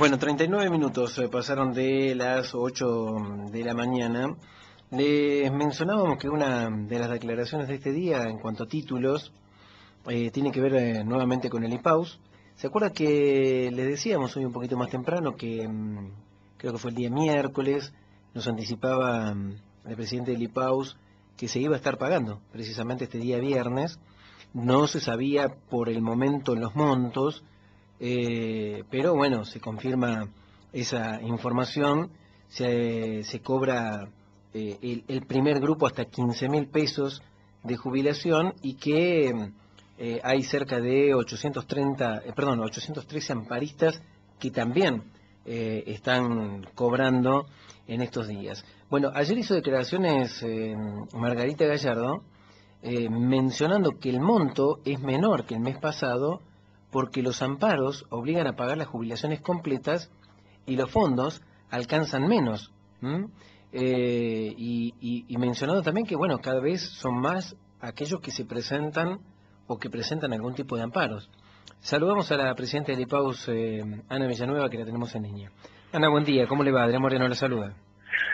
Bueno, 39 minutos pasaron de las 8 de la mañana. Les mencionábamos que una de las declaraciones de este día en cuanto a títulos tiene que ver nuevamente con el IPAUS. ¿Se acuerda que les decíamos hoy un poquito más temprano que creo que fue el día miércoles, nos anticipaba el presidente del IPAUS que se iba a estar pagando precisamente este día viernes? No se sabía por el momento los montos, pero bueno, se confirma esa información. Se cobra el primer grupo hasta 15.000 pesos de jubilación y que hay cerca de 813 amparistas que también están cobrando en estos días. Bueno, ayer hizo declaraciones Margarita Gallardo mencionando que el monto es menor que el mes pasado porque los amparos obligan a pagar las jubilaciones completas y los fondos alcanzan menos. Y mencionando también que, bueno, cada vez son más aquellos que se presentan o que presentan algún tipo de amparos. Saludamos a la presidenta del IPAUS, Ana Villanueva, que la tenemos en línea. Ana, buen día, ¿cómo le va? Adrián Moreno la saluda.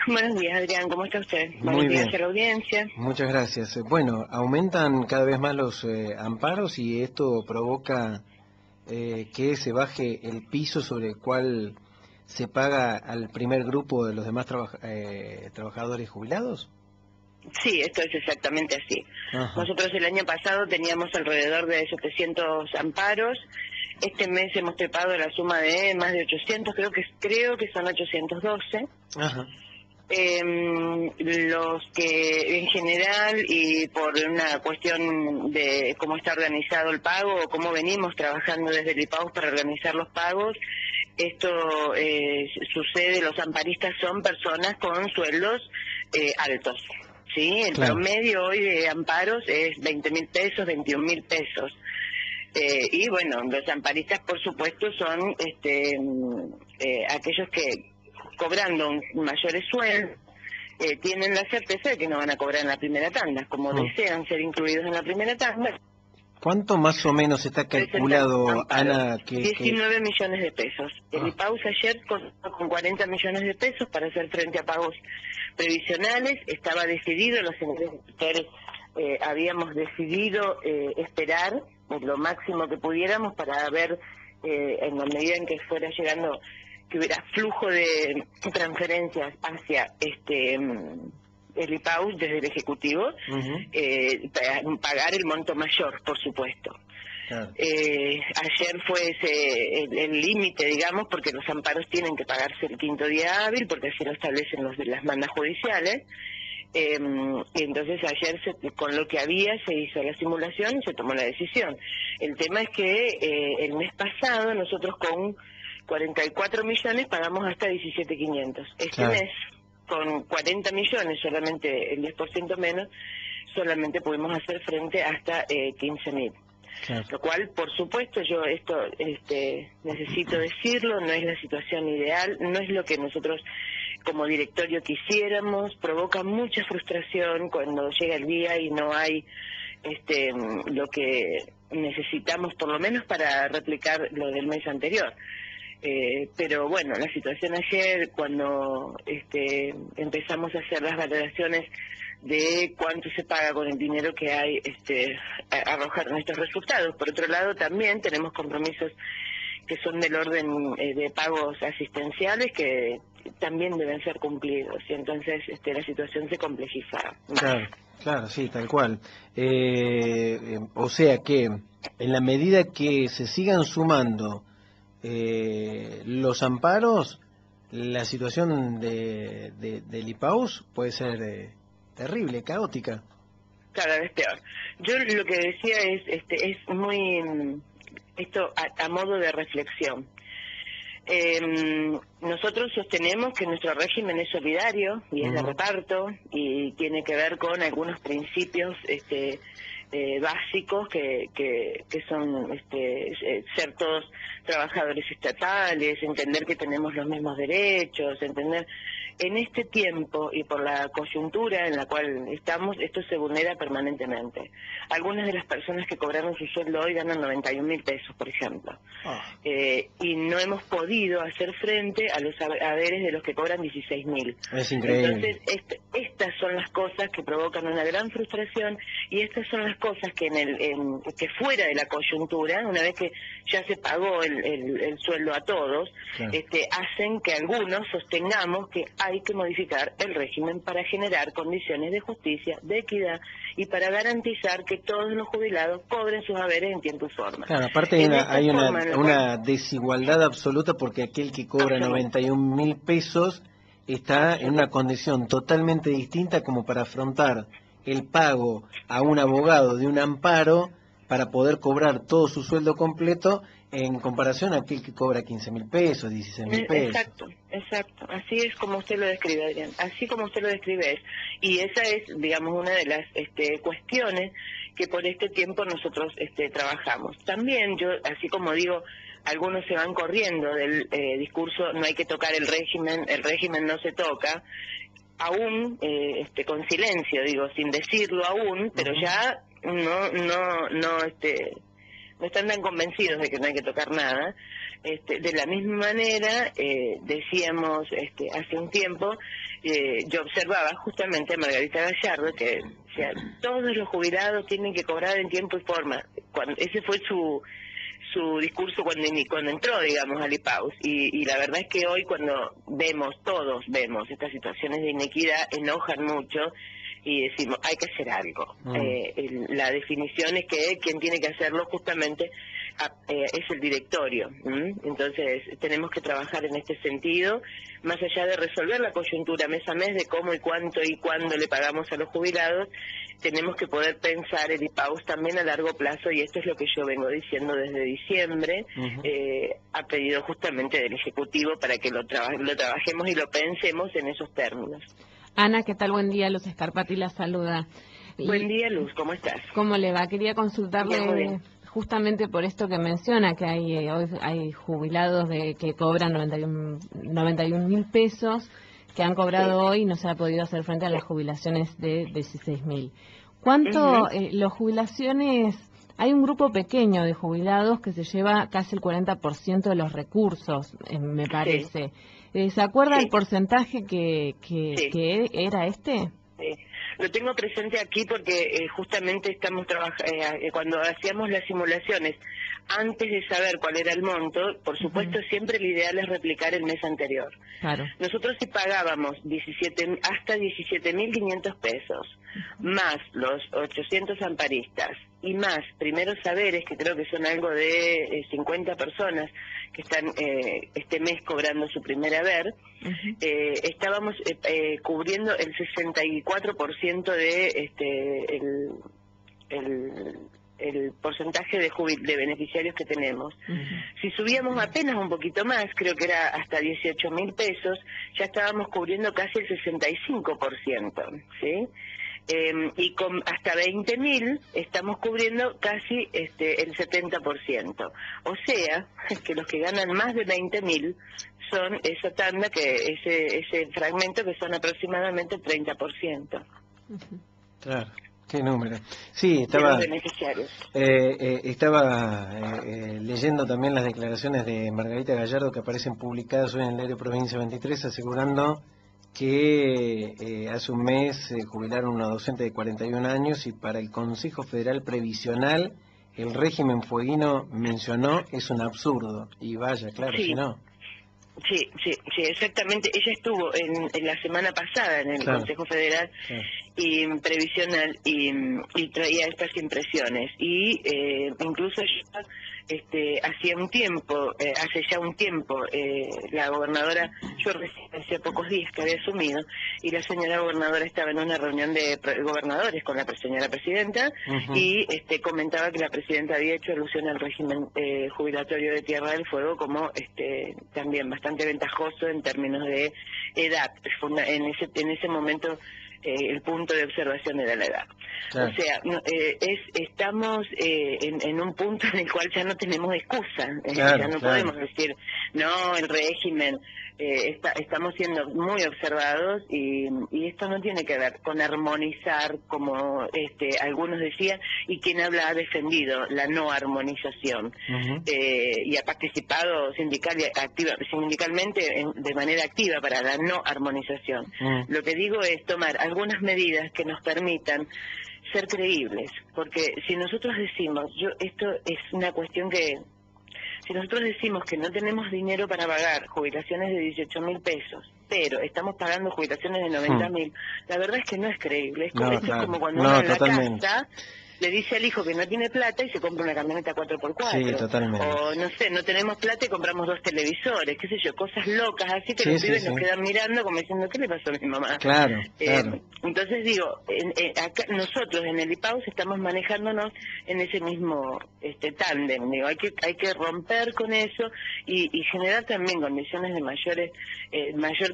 Buenos días, Adrián, ¿cómo está usted? Muy Buenos días bien. a la audiencia. Muchas gracias. Bueno, aumentan cada vez más los amparos y esto provoca que se baje el piso sobre el cual se paga al primer grupo de los demás trabajadores jubilados. Sí, esto es exactamente así. Ajá. Nosotros el año pasado teníamos alrededor de 700 amparos. Este mes hemos trepado la suma de más de 800, creo que son 812. Ajá. Los que en general y por una cuestión de cómo está organizado el pago o cómo venimos trabajando desde el IPAUS para organizar los pagos, esto sucede, los amparistas son personas con sueldos altos, ¿sí? El Claro. promedio hoy de amparos es 20.000 pesos, 21.000 pesos. Y bueno, los amparistas por supuesto son aquellos que cobrando mayores sueldos tienen la certeza de que no van a cobrar en la primera tanda, como desean ser incluidos en la primera tanda. ¿Cuánto más o menos está calculado, Ana? 19 millones de pesos. El IPAUS ayer contó con 40 millones de pesos para hacer frente a pagos previsionales. Estaba decidido, los senadores habíamos decidido esperar lo máximo que pudiéramos para ver en la medida en que fuera llegando, que hubiera flujo de transferencias hacia el IPAUS desde el Ejecutivo, pagar el monto mayor, por supuesto. Claro. Ayer fue el límite, digamos, porque los amparos tienen que pagarse el quinto día hábil, porque así lo establecen los de las mandas judiciales. Y entonces ayer con lo que había se hizo la simulación y se tomó la decisión. El tema es que el mes pasado nosotros con 44 millones pagamos hasta 17.500. Este mes, con 40 millones, solamente el 10% menos, solamente pudimos hacer frente hasta 15.000. Claro. Lo cual, por supuesto, yo esto necesito decirlo, no es la situación ideal, no es lo que nosotros como directorio quisiéramos, provoca mucha frustración cuando llega el día y no hay lo que necesitamos, por lo menos para replicar lo del mes anterior. Pero bueno, la situación ayer, cuando empezamos a hacer las valoraciones de cuánto se paga con el dinero que hay, arrojaron estos resultados. Por otro lado, también tenemos compromisos que son del orden de pagos asistenciales que también deben ser cumplidos, y entonces la situación se complejiza. Claro, sí, tal cual. O sea que en la medida que se sigan sumando los amparos, la situación del IPAUS puede ser terrible, caótica. Cada vez peor. Yo lo que decía es muy esto a modo de reflexión. Nosotros sostenemos que nuestro régimen es solidario y es de reparto y tiene que ver con algunos principios básicos que son ser todos trabajadores estatales, entender que tenemos los mismos derechos, entender En este tiempo y por la coyuntura en la cual estamos, esto se vulnera permanentemente. Algunas de las personas que cobraron su sueldo hoy ganan 91.000 pesos, por ejemplo. Y no hemos podido hacer frente a los haberes de los que cobran 16.000. Es increíble. Entonces, estas son las cosas que provocan una gran frustración, y estas son las cosas que que fuera de la coyuntura, una vez que ya se pagó el sueldo a todos, claro, hacen que algunos sostengamos que hay que modificar el régimen para generar condiciones de justicia, de equidad y para garantizar que todos los jubilados cobren sus haberes en tiempo y forma. Claro, aparte hay una desigualdad absoluta, porque aquel que cobra 91.000 pesos está en una condición totalmente distinta como para afrontar el pago a un abogado de un amparo para poder cobrar todo su sueldo completo, en comparación a aquel que cobra 15.000 pesos, 16.000 pesos. Exacto. Así es como usted lo describe, Adrián. Así como usted lo describe es. Y esa es, digamos, una de las cuestiones que por este tiempo nosotros trabajamos. También yo, así como digo, algunos se van corriendo del discurso, no hay que tocar el régimen no se toca, aún con silencio, digo, sin decirlo aún, pero ya no están tan convencidos de que no hay que tocar nada. De la misma manera, decíamos hace un tiempo, yo observaba justamente a Margarita Gallardo que todos los jubilados tienen que cobrar en tiempo y forma. Ese fue su discurso cuando entró, digamos, al IPAUS, y la verdad es que hoy cuando todos vemos estas situaciones de inequidad, enojan mucho y decimos, hay que hacer algo. La definición es que quien tiene que hacerlo justamente es el directorio. Entonces tenemos que trabajar en este sentido, más allá de resolver la coyuntura mes a mes de cómo y cuánto y cuándo le pagamos a los jubilados, tenemos que poder pensar el IPAUS también a largo plazo, y esto es lo que yo vengo diciendo desde diciembre, a pedido justamente del Ejecutivo, para que lo trabajemos y lo pensemos en esos términos. Ana, ¿qué tal? Buen día, Luz Scarpati la saluda. Buen día, Luz, ¿cómo estás? ¿Cómo le va? Quería consultarle justamente por esto que menciona, que hoy hay jubilados que cobran 91.000 pesos, que han cobrado hoy y no se ha podido hacer frente a las jubilaciones de 16.000. ¿Cuánto las jubilaciones? Hay un grupo pequeño de jubilados que se lleva casi el 40% de los recursos, me parece. ¿Se acuerda el porcentaje que era este? Sí. Lo tengo presente aquí porque justamente estamos cuando hacíamos las simulaciones, antes de saber cuál era el monto, por supuesto siempre el ideal es replicar el mes anterior. Claro. Nosotros si pagábamos hasta 17.500 pesos, más los 800 amparistas, y más primeros saberes, que creo que son algo de 50 personas que están este mes cobrando su primer haber, estábamos cubriendo el 64% de el porcentaje de beneficiarios que tenemos. Si subíamos apenas un poquito más, creo que era hasta 18.000 pesos, ya estábamos cubriendo casi el 65%, ¿sí? Y con hasta 20.000 estamos cubriendo casi el 70%. O sea, que los que ganan más de 20.000 son esa tanda, ese fragmento, que son aproximadamente el 30%. Claro. Qué número. Sí, estaba leyendo también las declaraciones de Margarita Gallardo que aparecen publicadas hoy en el diario Provincia 23, asegurando que hace un mes jubilaron una docente de 41 años y para el Consejo Federal Previsional el régimen fueguino, mencionó, es un absurdo. Y vaya, claro, sí. Si no... Sí, exactamente. Ella estuvo en la semana pasada en el Consejo Federal y Previsional y traía estas impresiones. Y incluso hace ya un tiempo, la gobernadora, yo recién hacía pocos días que había asumido, y la señora gobernadora estaba en una reunión de gobernadores con la señora presidenta, y comentaba que la presidenta había hecho alusión al régimen jubilatorio de Tierra del Fuego como también bastante ventajoso en términos de edad. En ese momento el punto de observación era la edad. Claro. O sea, estamos en un punto en el cual ya no tenemos excusa, ya no podemos decir, no, el régimen, estamos siendo muy observados y esto no tiene que ver con armonizar, como algunos decían, y quien habla ha defendido la no armonización. Y ha participado sindicalmente de manera activa para la no armonización. Lo que digo es tomar algunas medidas que nos permitan ser creíbles, porque si nosotros decimos, esto es una cuestión que, si nosotros decimos que no tenemos dinero para pagar jubilaciones de 18.000 pesos, pero estamos pagando jubilaciones de 90.000, la verdad es que no es creíble. Esto es como cuando uno en la casa le dice al hijo que no tiene plata y se compra una camioneta 4x4. Sí, totalmente. O, no sé, no tenemos plata y compramos 2 televisores, qué sé yo, cosas locas así que los pibes nos quedan mirando como diciendo, ¿qué le pasó a mi mamá? Claro, claro. Entonces digo, acá nosotros en el IPAUS estamos manejándonos en ese mismo tándem. Digo, hay que romper con eso y generar también condiciones de mayor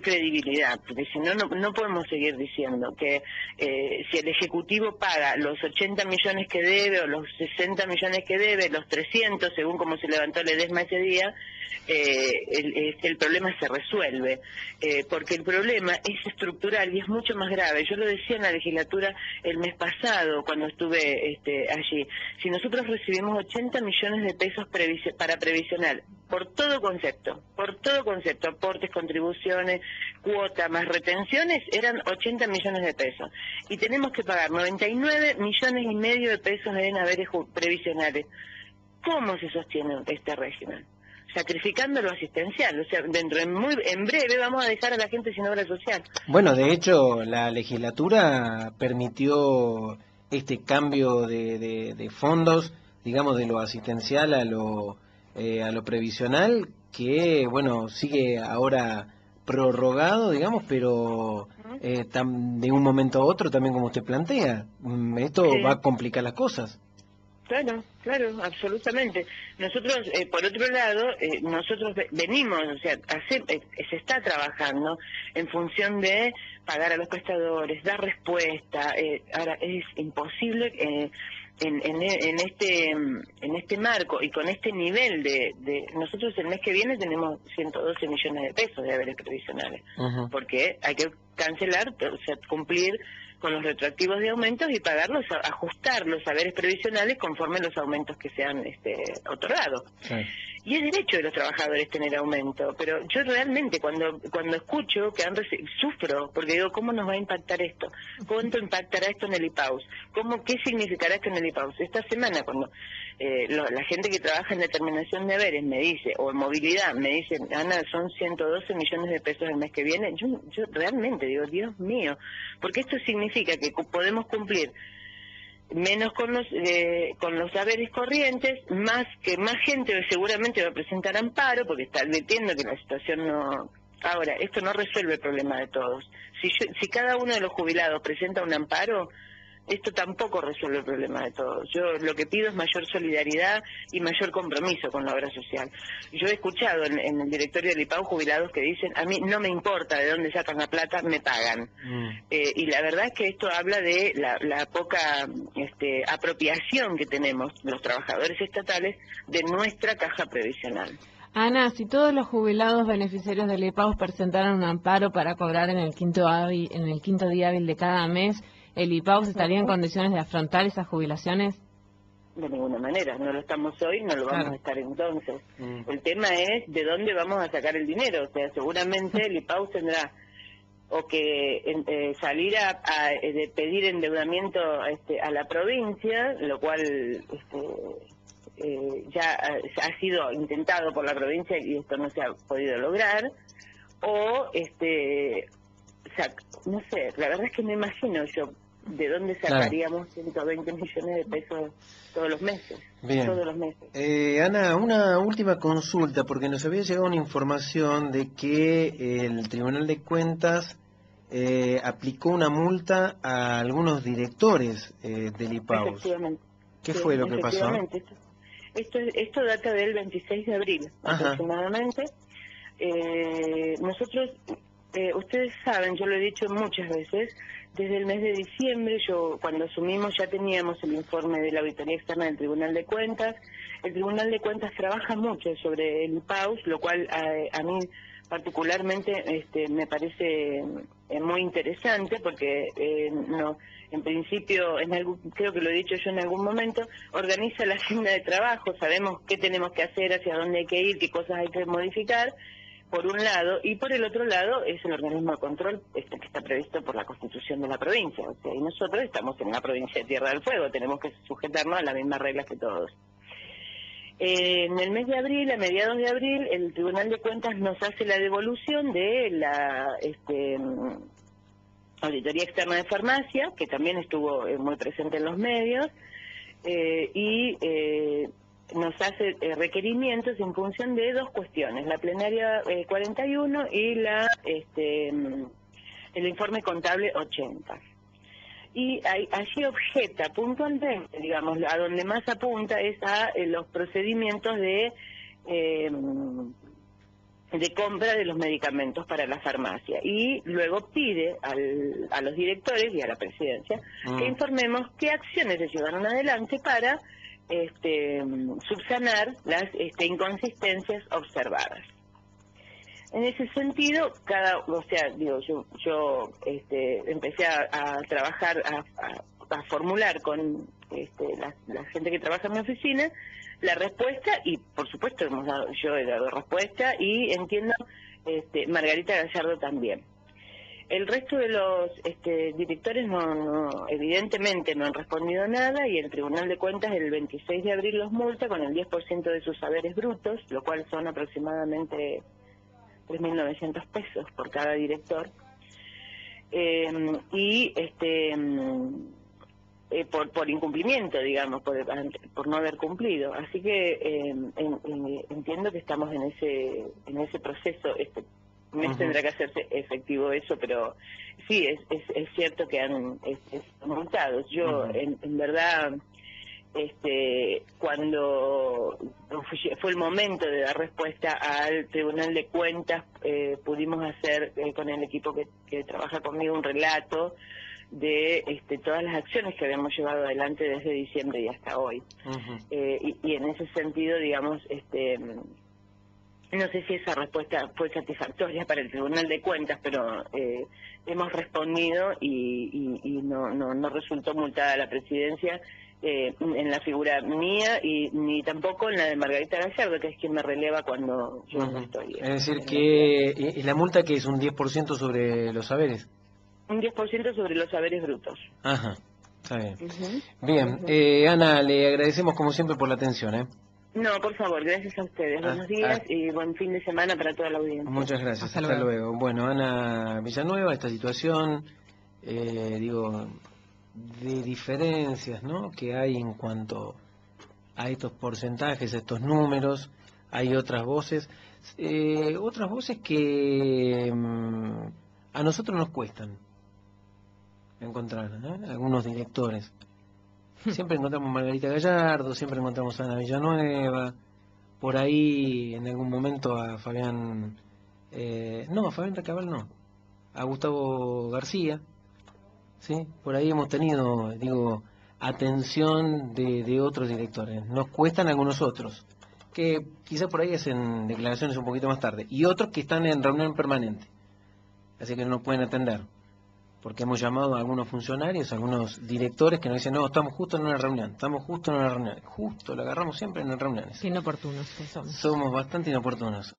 credibilidad, porque si no, no podemos seguir diciendo que si el Ejecutivo paga los 80 millones que debe, o los 60 millones que debe, los 300, según como se levantó el EDESMA ese día, el problema se resuelve, porque el problema es estructural y es mucho más grave. Yo lo decía en la legislatura el mes pasado, cuando estuve allí. Si nosotros recibimos 80 millones de pesos para previsional, por todo concepto, aportes, contribuciones, cuota más retenciones, eran 80 millones de pesos. Y tenemos que pagar 99 millones y medio de pesos en haberes previsionales. ¿Cómo se sostiene este régimen? Sacrificando lo asistencial, o sea, en breve vamos a dejar a la gente sin obra social. Bueno, de hecho, la legislatura permitió este cambio de fondos, digamos, de lo asistencial a lo previsional, que, bueno, sigue ahora prorrogado, digamos, pero de un momento a otro, también como usted plantea, esto va a complicar las cosas. Claro, absolutamente. Nosotros, por otro lado, nosotros venimos, o sea, se está trabajando en función de pagar a los prestadores, dar respuesta. Ahora, es imposible en este marco y con este nivel nosotros el mes que viene tenemos 112 millones de pesos de haberes previsionales, porque hay que cancelar, o sea, cumplir con los retroactivos de aumentos y pagarlos, ajustar los haberes previsionales conforme los aumentos que se han otorgado. Sí. Y es derecho de los trabajadores tener aumento, pero yo realmente cuando escucho que sufro, porque digo, ¿cómo nos va a impactar esto? ¿Cuánto impactará esto en el IPAUS? ¿Qué significará esto en el IPAUS? Esta semana cuando la gente que trabaja en determinación de haberes me dice, o en movilidad, me dice, Ana, son 112 millones de pesos el mes que viene, yo realmente digo, Dios mío, porque esto significa que podemos cumplir menos con los haberes corrientes, más gente seguramente va a presentar amparo, porque está advirtiendo que la situación no... Ahora, esto no resuelve el problema de todos. Si cada uno de los jubilados presenta un amparo, esto tampoco resuelve el problema de todos. Yo lo que pido es mayor solidaridad y mayor compromiso con la obra social. Yo he escuchado en el directorio del IPAU jubilados que dicen, a mí no me importa de dónde sacan la plata, me pagan. Y la verdad es que esto habla de la poca apropiación que tenemos los trabajadores estatales de nuestra caja previsional. Ana, si todos los jubilados beneficiarios del IPAUS presentaran un amparo para cobrar en el quinto día hábil de cada mes, ¿el IPAUS estaría en condiciones de afrontar esas jubilaciones? De ninguna manera, no lo estamos hoy, no lo vamos a estar entonces. El tema es de dónde vamos a sacar el dinero, o sea, seguramente el IPAUS tendrá o que salir de pedir endeudamiento a la provincia, lo cual ya ha sido intentado por la provincia y esto no se ha podido lograr, o no sé, la verdad es que me imagino yo de dónde sacaríamos 120 millones de pesos todos los meses. Bien. Todos los meses. Ana, una última consulta, porque nos había llegado una información de que el Tribunal de Cuentas aplicó una multa a algunos directores del IPAUS. Efectivamente. ¿Qué fue lo que pasó? Esto data del 26 de abril, aproximadamente. Nosotros... ustedes saben, yo lo he dicho muchas veces, desde el mes de diciembre, cuando asumimos ya teníamos el informe de la auditoría externa del Tribunal de Cuentas, el Tribunal de Cuentas trabaja mucho sobre el IPAUS, lo cual a mí particularmente me parece muy interesante, porque no, en principio, creo que lo he dicho yo en algún momento, organiza la agenda de trabajo, sabemos qué tenemos que hacer, hacia dónde hay que ir, qué cosas hay que modificar, por un lado, y por el otro lado es el organismo de control que está previsto por la Constitución de la provincia, o sea, y nosotros estamos en la provincia de Tierra del Fuego, tenemos que sujetarnos a las mismas reglas que todos. En el mes de abril, a mediados de abril, el Tribunal de Cuentas nos hace la devolución de la Auditoría Externa de Farmacia, que también estuvo muy presente en los medios, y nos hace requerimientos en función de dos cuestiones, la plenaria 41 y el informe contable 80. Y allí objeta puntualmente, digamos, a donde más apunta es a los procedimientos de compra de los medicamentos para la farmacia, y luego pide a los directores y a la presidencia que informemos qué acciones se llevaron adelante para subsanar las inconsistencias observadas. En ese sentido, yo empecé a trabajar, a formular con la gente que trabaja en mi oficina la respuesta, y por supuesto yo he dado respuesta, y entiendo Margarita Gallardo también. El resto de los directores evidentemente no han respondido nada, y el Tribunal de Cuentas el 26 de abril los multa con el 10% de sus haberes brutos, lo cual son aproximadamente 3.900 pesos por cada director, por incumplimiento, digamos, por no haber cumplido. Así que entiendo que estamos en ese proceso. Este mes tendrá que hacerse efectivo eso, pero sí, es cierto que han multados. Yo, en verdad, cuando fue el momento de dar respuesta al Tribunal de Cuentas, pudimos hacer con el equipo que trabaja conmigo un relato de todas las acciones que habíamos llevado adelante desde diciembre y hasta hoy. Y en ese sentido, digamos, no sé si esa respuesta fue satisfactoria para el Tribunal de Cuentas, pero hemos respondido y no resultó multada la presidencia en la figura mía, y ni tampoco en la de Margarita Gallardo, que es quien me releva cuando yo no estoy. Es decir, que ¿y la multa que es un 10% sobre los haberes? Un 10% sobre los haberes brutos. Ajá, está bien. Bien, Ana, le agradecemos como siempre por la atención, ¿eh? No, por favor, gracias a ustedes. Buenos días y buen fin de semana para toda la audiencia. Muchas gracias, hasta luego. Bueno, Ana Villanueva, esta situación, de diferencias, ¿no?, que hay en cuanto a estos porcentajes, estos números. Hay otras voces que a nosotros nos cuestan encontrar, algunos directores. Siempre encontramos a Margarita Gallardo, siempre encontramos a Ana Villanueva, por ahí en algún momento a Fabián, a Fabián Recabal no, a Gustavo García, ¿sí? Por ahí hemos tenido, atención de otros directores. Nos cuestan algunos otros, que quizás por ahí hacen declaraciones un poquito más tarde, y otros que están en reunión permanente, así que no nos pueden atender, porque hemos llamado a algunos funcionarios, a algunos directores que nos dicen, no, estamos justo en una reunión, justo lo agarramos siempre en las reuniones. Inoportunos que somos. Somos bastante inoportunos.